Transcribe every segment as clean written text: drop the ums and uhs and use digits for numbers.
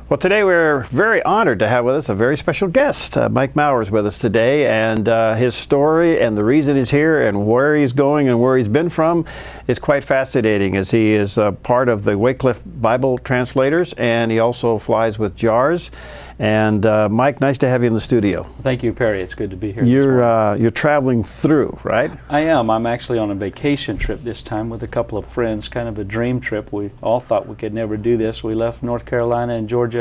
Well, today we're very honored to have with us a very special guest. Mike Mower is with us today, and his story and the reason he's here and where he's going and where he's been from is quite fascinating, as he is part of the Wycliffe Bible translators, and he also flies with JAARS. And Mike, nice to have you in the studio. Thank you, Perry. It's good to be here. You're traveling through, right? I am. I'm actually on a vacation trip this time with a couple of friends, kind of a dream trip. We all thought we could never do this. We left North Carolina and Georgia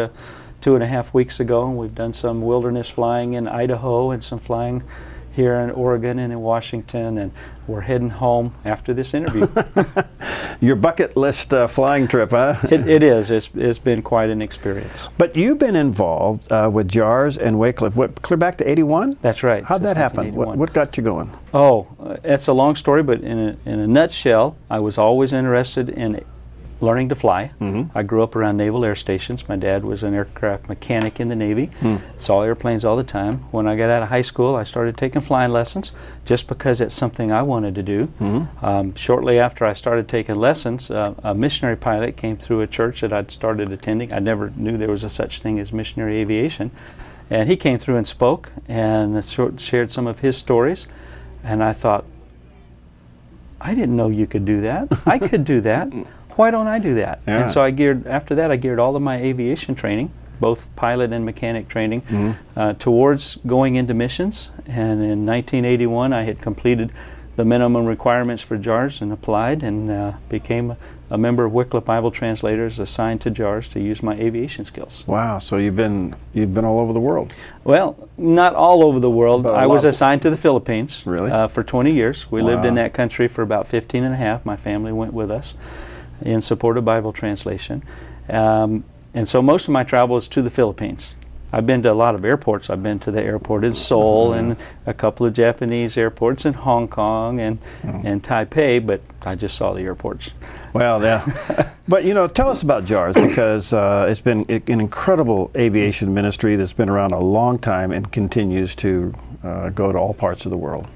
2.5 weeks ago, and we've done some wilderness flying in Idaho and some flying here in Oregon and in Washington, and we're heading home after this interview. Your bucket list flying trip, huh? It is. It's been quite an experience. But you've been involved with JAARS and Wycliffe, clear back to '81? That's right. How'd that happen? What got you going? Oh, it's a long story, but in a nutshell, I was always interested in learning to fly. I grew up around naval air stations. My dad was an aircraft mechanic in the Navy. Saw airplanes all the time. When I got out of high school, I started taking flying lessons just because it's something I wanted to do. Shortly after I started taking lessons, a missionary pilot came through a church that I'd started attending. I never knew there was a such thing as missionary aviation. And he came through and spoke and shared some of his stories. And I thought, I didn't know you could do that. I could do that. Why don't I do that? Yeah. And so after that I geared all of my aviation training, both pilot and mechanic training, towards going into missions. And in 1981 I had completed the minimum requirements for JAARS and applied, and became a member of Wycliffe Bible Translators, assigned to JAARS to use my aviation skills. Wow, so you've been all over the world. Well, not all over the world. I was assigned to the Philippines. Really? For 20 years. We lived in that country for about 15 and a half. My family went with us in support of Bible translation. And so most of my travel is to the Philippines. I've been to a lot of airports. I've been to the airport in Seoul and a couple of Japanese airports in Hong Kong and Taipei, but I just saw the airports. Well, yeah. But, you know, tell us about JAARS, because it's been an incredible aviation ministry that's been around a long time and continues to go to all parts of the world.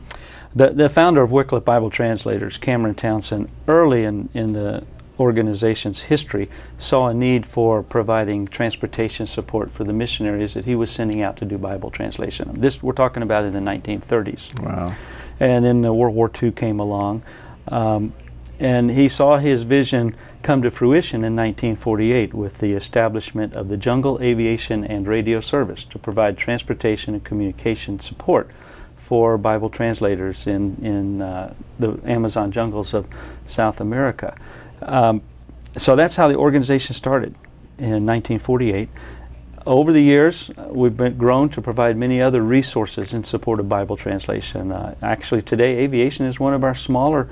The founder of Wycliffe Bible Translators, Cameron Townsend, early in the organization's history, saw a need for providing transportation support for the missionaries that he was sending out to do Bible translation. This we're talking about in the 1930s. Wow. And then World War II came along, and he saw his vision come to fruition in 1948 with the establishment of the Jungle Aviation and Radio Service to provide transportation and communication support for Bible translators in the Amazon jungles of South America. So that's how the organization started in 1948. Over the years, we've grown to provide many other resources in support of Bible translation. Actually, today, aviation is one of our smaller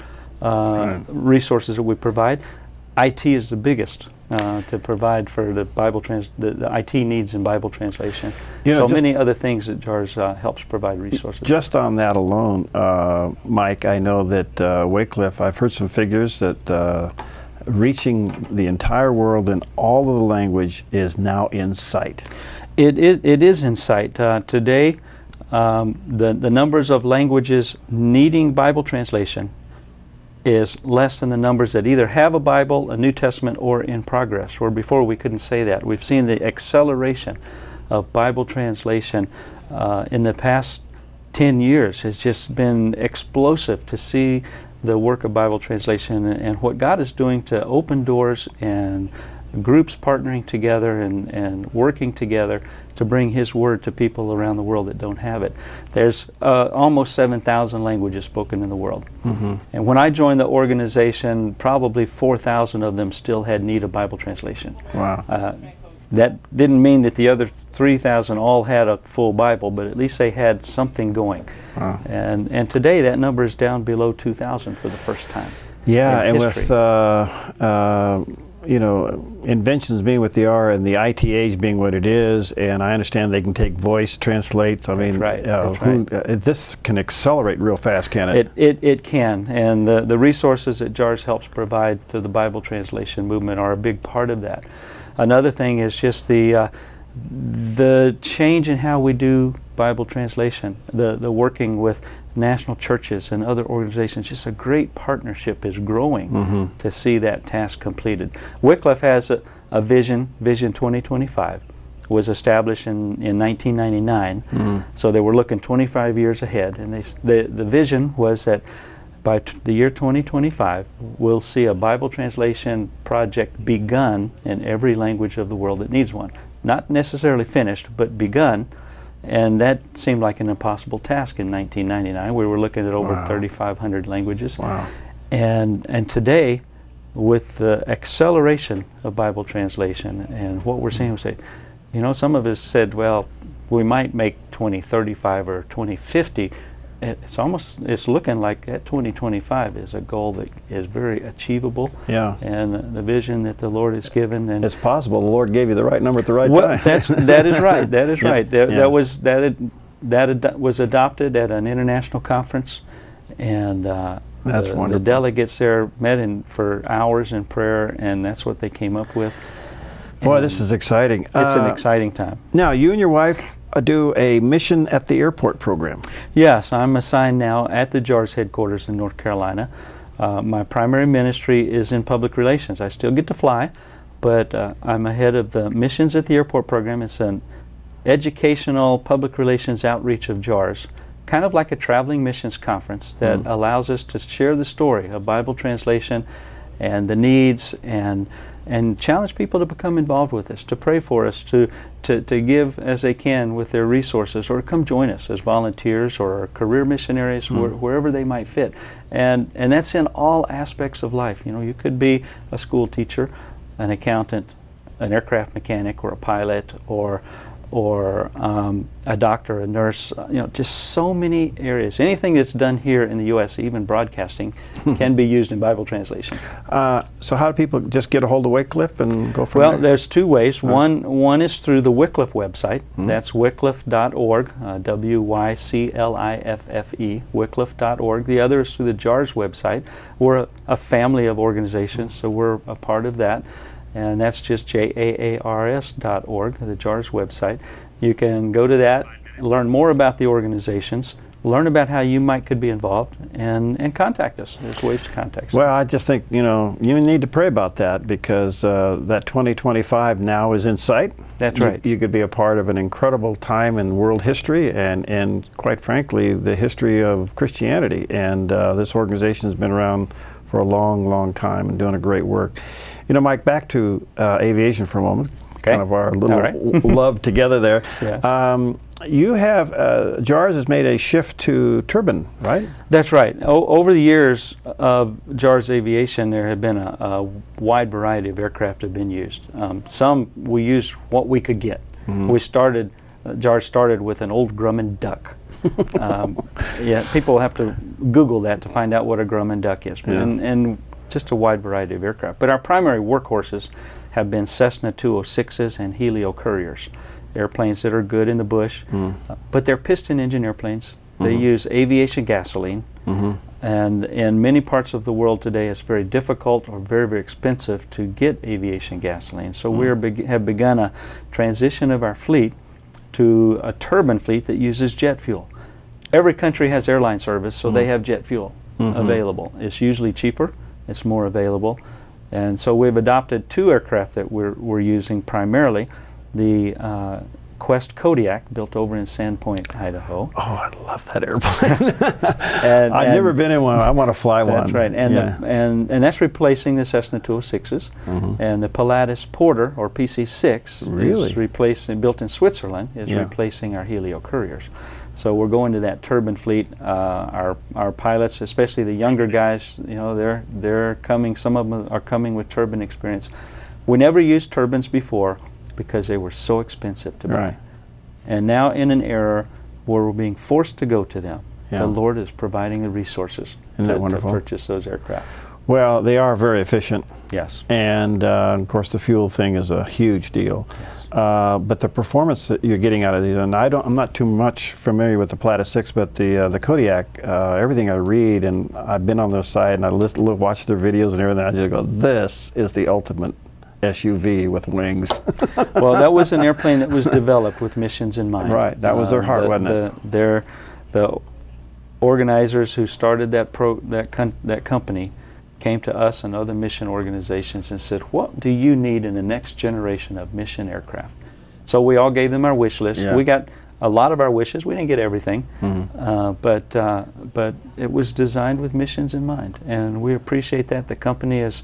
resources that we provide. IT is the biggest to provide for the the IT needs in Bible translation. You know, so many other things that JAARS helps provide resources. Just on that alone, Mike, I know that Wycliffe, I've heard some figures that reaching the entire world in all of the language is now in sight. It is in sight. Today, the numbers of languages needing Bible translation is less than the numbers that either have a Bible, a New Testament, or in progress, where before we couldn't say that. We've seen the acceleration of Bible translation in the past 10 years has just been explosive to see the work of Bible translation and what God is doing to open doors and groups partnering together and working together to bring His Word to people around the world that don't have it. There's almost 7,000 languages spoken in the world. And when I joined the organization, probably 4,000 of them still had need of Bible translation. Wow. That didn't mean that the other 3,000 all had a full Bible, but at least they had something going. Wow. And today that number is down below 2,000 for the first time. Yeah, and with you know, inventions being what they are, and the IT age being what it is, and I understand they can take voice translates. I mean, this can accelerate real fast, can it? It can, and the resources that JAARS helps provide to the Bible translation movement are a big part of that. Another thing is just the change in how we do Bible translation, the working with national churches and other organizations. Just a great partnership is growing to see that task completed. Wycliffe has a vision 2025, was established in 1999. So they were looking 25 years ahead, and the vision was that by the year 2025, we'll see a Bible translation project begun in every language of the world that needs one. Not necessarily finished, but begun. And that seemed like an impossible task in 1999. We were looking at over 3,500 languages. Wow. And today, with the acceleration of Bible translation and what we're seeing, we say, you know, some of us said, well, we might make 2035 or 2050. It's looking like that 2025 is a goal that is very achievable. Yeah. And the vision that the Lord has given. And it's possible the Lord gave you the right number at the right well, time. that is right. That is right. Yeah. That was adopted at an international conference, and that's wonderful. The delegates there met for hours in prayer, and that's what they came up with. Boy, and this is exciting. It's an exciting time. Now, you and your wife do a mission at the airport program. Yes, I'm assigned now at the JAARS headquarters in North Carolina. My primary ministry is in public relations. I still get to fly, but I'm ahead of the missions at the airport program. It's an educational public relations outreach of JAARS, kind of like a traveling missions conference that allows us to share the story of Bible translation and the needs, and challenge people to become involved with us, to pray for us, to give as they can with their resources, or come join us as volunteers or career missionaries, wherever they might fit. And that's in all aspects of life. You know, you could be a school teacher, an accountant, an aircraft mechanic, or a pilot, or a doctor, a nurse, you know, just so many areas. Anything that's done here in the U.S., even broadcasting, can be used in Bible translation. So how do people just get a hold of Wycliffe and go from there? Well, there's two ways. One is through the Wycliffe website. That's wycliffe.org, W-Y-C-L-I-F-F-E, wycliffe.org. The other is through the JAARS website. We're a family of organizations, so we're a part of that. And that's just JAARS.org, the JAARS website. You can go to that, learn more about the organizations, learn about how you could be involved, and contact us. There's ways to contact us. Well, I just think, you know, you need to pray about that, because that 2025 now is in sight. That's right. You could be a part of an incredible time in world history and quite frankly, the history of Christianity. And this organization has been around for a long, long time and doing a great work. You know, Mike, back to aviation for a moment. Okay. Kind of our little love together there. Yes. You have, JAARS has made a shift to turbine, right? That's right. Over the years of JAARS aviation, there have been a wide variety of aircraft have been used. Some we used what we could get. JAARS started with an old Grumman duck. Yeah, people have to Google that to find out what a Grumman duck is. Yeah. And just a wide variety of aircraft. But our primary workhorses have been Cessna 206s and Helio Couriers, airplanes that are good in the bush, but they're piston engine airplanes. They use aviation gasoline, and in many parts of the world today it's very difficult or very, very expensive to get aviation gasoline. So we have begun a transition of our fleet to a turbine fleet that uses jet fuel. Every country has airline service, so they have jet fuel available. It's usually cheaper, it's more available, and so we've adopted two aircraft that we're using primarily. The Quest Kodiak, built over in Sandpoint, Idaho. Oh, I love that airplane. I've and never been in one. I want to fly one. That's right, and that's replacing the Cessna 206s, and the Pilatus Porter, or PC-6, is replacing, built in Switzerland, is replacing our Helio Couriers. So we're going to that turbine fleet. Our pilots, especially the younger guys, you know, they're coming. Some of them are coming with turbine experience. We never used turbines before because they were so expensive to buy. Right. And now in an era where we're being forced to go to them, Yeah. the Lord is providing the resources to purchase those aircraft. Well, they are very efficient. Yes. And of course the fuel thing is a huge deal. Yes. But the performance that you're getting out of these, and I'm not too much familiar with the Pilatus 6, but the Kodiak, everything I read, and I've been on their site and I watch their videos and everything, I just go, this is the ultimate SUV with wings. Well, that was an airplane that was developed with missions in mind. Right, that was their heart, wasn't it? The organizers who started that company came to us and other mission organizations and said, what do you need in the next generation of mission aircraft? So we all gave them our wish list. Yeah. We got a lot of our wishes. We didn't get everything, but it was designed with missions in mind, and we appreciate that. The company has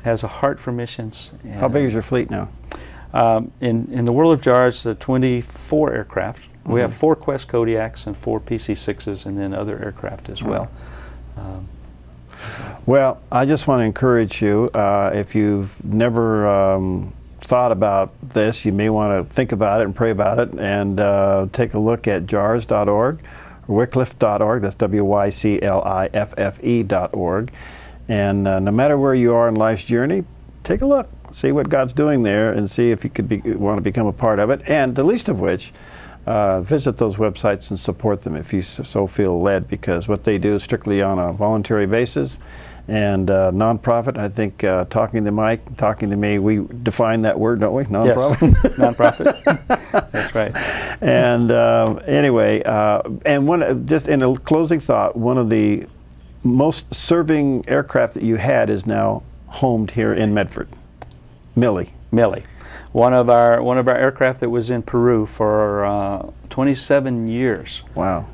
a heart for missions. How big is your fleet now? In the world of JAARS, 24 aircraft. We have 4 Quest Kodiaks and 4 PC-6s, and then other aircraft as well. Well, I just want to encourage you, if you've never thought about this, you may want to think about it and pray about it, and take a look at JAARS.org, or Wycliffe.org, that's WYCLIFFE.org, and no matter where you are in life's journey, take a look, see what God's doing there, and see if you could want to become a part of it, and the least of which, visit those websites and support them if you so feel led, because what they do is strictly on a voluntary basis and nonprofit. I think talking to Mike, talking to me, we define that word, don't we? Nonprofit. Yes. Nonprofit. That's right. And anyway, and just in a closing thought, one of the most serving aircraft that you had is now homed here in Medford. Millie. One of our aircraft that was in Peru for 27 years. Wow.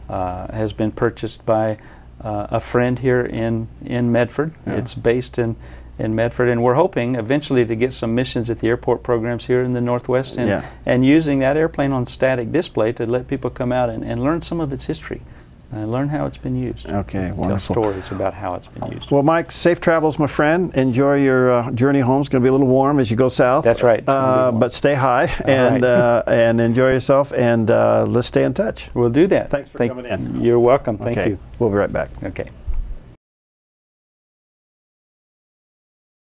Has been purchased by a friend here in Medford. Yeah. It's based in Medford, and we're hoping eventually to get some missions at the airport programs here in the Northwest, and using that airplane on static display to let people come out and learn some of its history. Learn how it's been used. Okay, wonderful. Tell stories about how it's been used. Well, Mike, safe travels, my friend. Enjoy your journey home. It's going to be a little warm as you go south. That's right. But stay high and enjoy yourself, and let's stay in touch. We'll do that. Thanks for coming in. You're welcome. Thank you. We'll be right back. Okay.